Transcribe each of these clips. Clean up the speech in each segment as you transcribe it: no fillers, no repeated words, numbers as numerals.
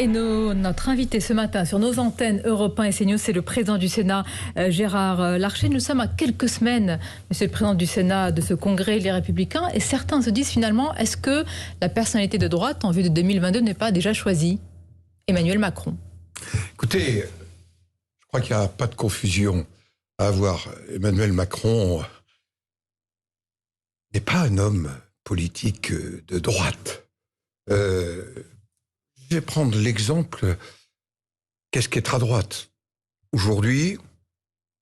Et notre invité ce matin sur nos antennes Europe 1 et CNews, c'est le président du Sénat, Gérard Larcher. Nous sommes à quelques semaines, monsieur le président du Sénat, de ce congrès Les Républicains. Et certains se disent finalement, est-ce que la personnalité de droite en vue de 2022 n'est pas déjà choisie? Emmanuel Macron. Écoutez, je crois qu'il n'y a pas de confusion à avoir. Emmanuel Macron n'est pas un homme politique de droite. Je vais prendre l'exemple, qu'est-ce qu'être à droite? Aujourd'hui,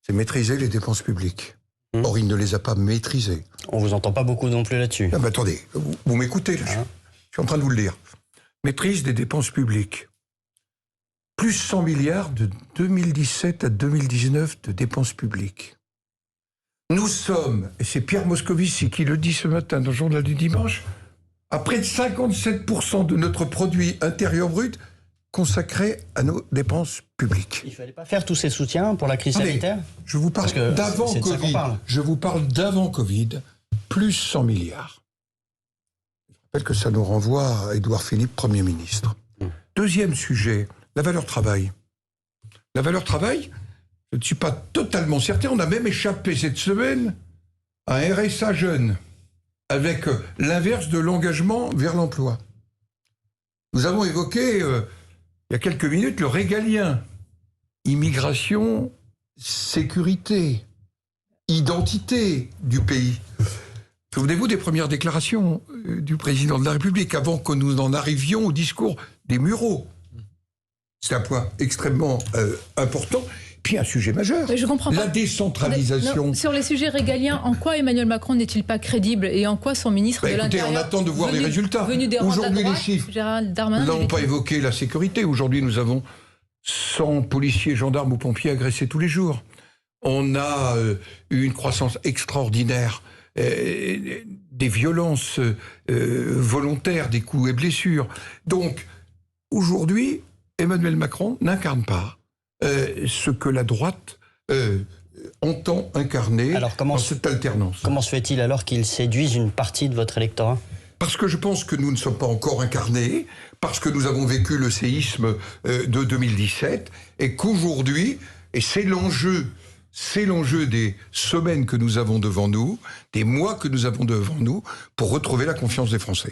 c'est maîtriser les dépenses publiques. Or, il ne les a pas maîtrisées. On vous entend pas beaucoup non plus là-dessus. Ah, attendez, vous m'écoutez là, je suis en train de vous le dire. Maîtrise des dépenses publiques. Plus 100 milliards de 2017 à 2019 de dépenses publiques. Nous sommes, et c'est Pierre Moscovici qui le dit ce matin dans le journal du dimanche, à près de 57% de notre produit intérieur brut consacré à nos dépenses publiques. Il ne fallait pas faire tous ces soutiens pour la crise sanitaire? Je vous parle d'avant Covid. Je vous parle d'avant Covid, plus 100 milliards. Je rappelle que ça nous renvoie à Édouard Philippe, Premier ministre. Deuxième sujet, la valeur travail. La valeur travail, je ne suis pas totalement certain, on a même échappé cette semaine à un RSA jeune, avec l'inverse de l'engagement vers l'emploi. Nous avons évoqué, il y a quelques minutes, le régalien. Immigration, sécurité, identité du pays. Souvenez-vous des premières déclarations du président de la République, avant que nous en arrivions au discours des Mureaux. C'est un point extrêmement important. Puis un sujet majeur, je comprends pas. La décentralisation. Non, sur les sujets régaliens, en quoi Emmanuel Macron n'est-il pas crédible et en quoi son ministre de l'Intérieur... Écoutez, on attend de voir les résultats. Aujourd'hui, les chiffres. Nous n'avons pas évoqué la sécurité. Aujourd'hui, nous avons 100 policiers, gendarmes ou pompiers agressés tous les jours. On a eu une croissance extraordinaire des violences volontaires, des coups et blessures. Donc, aujourd'hui, Emmanuel Macron n'incarne pas ce que la droite entend incarner dans cette alternance. Comment se fait-il alors qu'il séduise une partie de votre électorat? Parce que je pense que nous ne sommes pas encore incarnés, parce que nous avons vécu le séisme de 2017, et qu'aujourd'hui, et c'est l'enjeu des semaines que nous avons devant nous, des mois que nous avons devant nous, pour retrouver la confiance des Français.